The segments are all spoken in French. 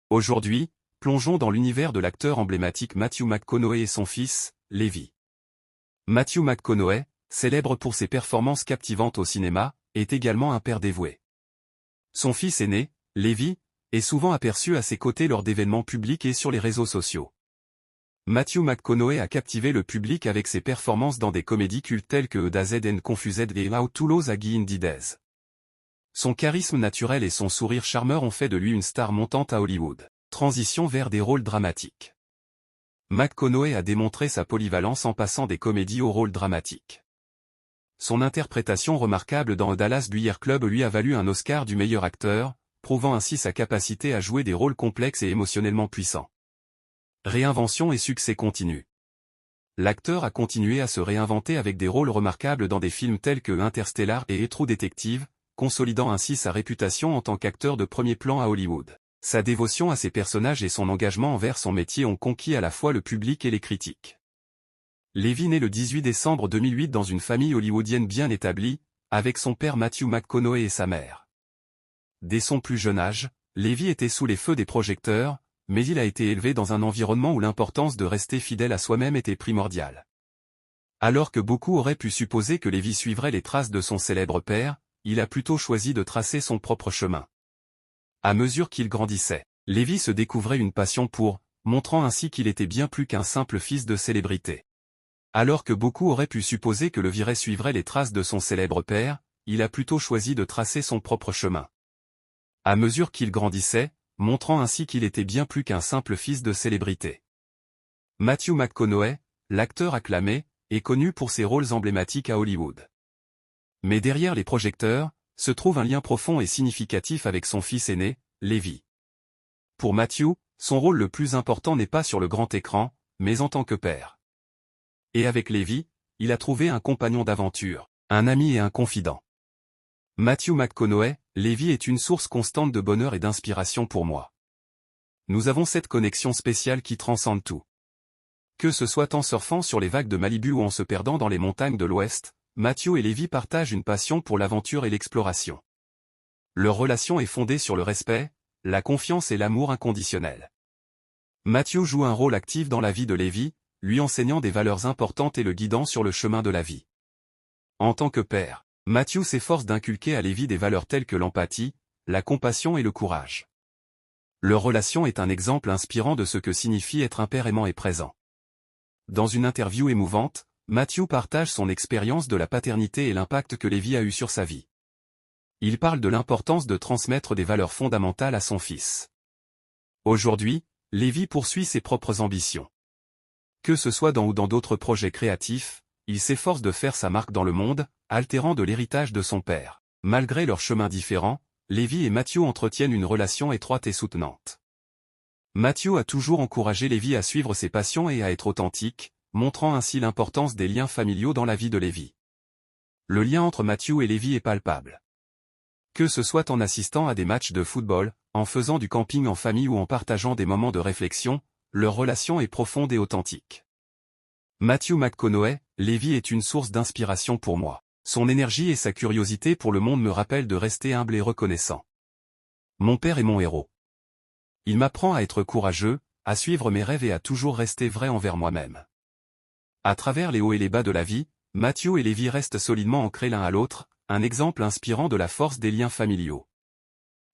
Aujourd'hui, plongeons dans l'univers de l'acteur emblématique Matthew McConaughey et son fils, Levi. Matthew McConaughey, célèbre pour ses performances captivantes au cinéma, est également un père dévoué. Son fils aîné, Levi, est souvent aperçu à ses côtés lors d'événements publics et sur les réseaux sociaux. Matthew McConaughey a captivé le public avec ses performances dans des comédies cultes telles que A Z and Confused et How to Lose a Guy in the Days. Son charisme naturel et son sourire charmeur ont fait de lui une star montante à Hollywood. Transition vers des rôles dramatiques. McConaughey a démontré sa polyvalence en passant des comédies aux rôles dramatiques. Son interprétation remarquable dans Dallas Buyers Club lui a valu un Oscar du meilleur acteur, prouvant ainsi sa capacité à jouer des rôles complexes et émotionnellement puissants. Réinvention et succès continu. L'acteur a continué à se réinventer avec des rôles remarquables dans des films tels que Interstellar et True Detective, consolidant ainsi sa réputation en tant qu'acteur de premier plan à Hollywood. Sa dévotion à ses personnages et son engagement envers son métier ont conquis à la fois le public et les critiques. Levi naît le 18 décembre 2008 dans une famille hollywoodienne bien établie, avec son père Matthew McConaughey et sa mère. Dès son plus jeune âge, Levi était sous les feux des projecteurs, mais il a été élevé dans un environnement où l'importance de rester fidèle à soi-même était primordiale. Alors que beaucoup auraient pu supposer que Levi suivrait les traces de son célèbre père, il a plutôt choisi de tracer son propre chemin. À mesure qu'il grandissait, Levi se découvrait une passion pour, montrant ainsi qu'il était bien plus qu'un simple fils de célébrité. Alors que beaucoup auraient pu supposer que Levi suivrait les traces de son célèbre père, il a plutôt choisi de tracer son propre chemin. À mesure qu'il grandissait, montrant ainsi qu'il était bien plus qu'un simple fils de célébrité. Matthew McConaughey, l'acteur acclamé, est connu pour ses rôles emblématiques à Hollywood. Mais derrière les projecteurs, se trouve un lien profond et significatif avec son fils aîné, Levi. Pour Matthew, son rôle le plus important n'est pas sur le grand écran, mais en tant que père. Et avec Levi, il a trouvé un compagnon d'aventure, un ami et un confident. Matthew McConaughey, Levi est une source constante de bonheur et d'inspiration pour moi. Nous avons cette connexion spéciale qui transcende tout. Que ce soit en surfant sur les vagues de Malibu ou en se perdant dans les montagnes de l'Ouest, Matthew et Levi partagent une passion pour l'aventure et l'exploration. Leur relation est fondée sur le respect, la confiance et l'amour inconditionnel. Matthew joue un rôle actif dans la vie de Levi, lui enseignant des valeurs importantes et le guidant sur le chemin de la vie. En tant que père, Matthew s'efforce d'inculquer à Levi des valeurs telles que l'empathie, la compassion et le courage. Leur relation est un exemple inspirant de ce que signifie être un père aimant et présent. Dans une interview émouvante, Matthew partage son expérience de la paternité et l'impact que Levi a eu sur sa vie. Il parle de l'importance de transmettre des valeurs fondamentales à son fils. Aujourd'hui, Levi poursuit ses propres ambitions. Que ce soit dans ou dans d'autres projets créatifs, il s'efforce de faire sa marque dans le monde, altérant de l'héritage de son père. Malgré leurs chemins différents, Levi et Matthew entretiennent une relation étroite et soutenante. Matthew a toujours encouragé Levi à suivre ses passions et à être authentique, montrant ainsi l'importance des liens familiaux dans la vie de Levi. Le lien entre Matthew et Levi est palpable. Que ce soit en assistant à des matchs de football, en faisant du camping en famille ou en partageant des moments de réflexion, leur relation est profonde et authentique. Matthew McConaughey, Levi est une source d'inspiration pour moi. Son énergie et sa curiosité pour le monde me rappellent de rester humble et reconnaissant. Mon père est mon héros. Il m'apprend à être courageux, à suivre mes rêves et à toujours rester vrai envers moi-même. À travers les hauts et les bas de la vie, Matthew et Levi restent solidement ancrés l'un à l'autre, un exemple inspirant de la force des liens familiaux.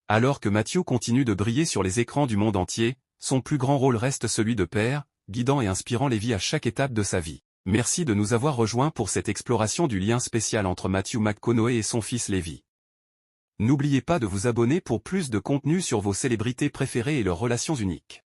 Alors que Matthew continue de briller sur les écrans du monde entier, son plus grand rôle reste celui de père, guidant et inspirant Levi à chaque étape de sa vie. Merci de nous avoir rejoints pour cette exploration du lien spécial entre Matthew McConaughey et son fils Levi. N'oubliez pas de vous abonner pour plus de contenu sur vos célébrités préférées et leurs relations uniques.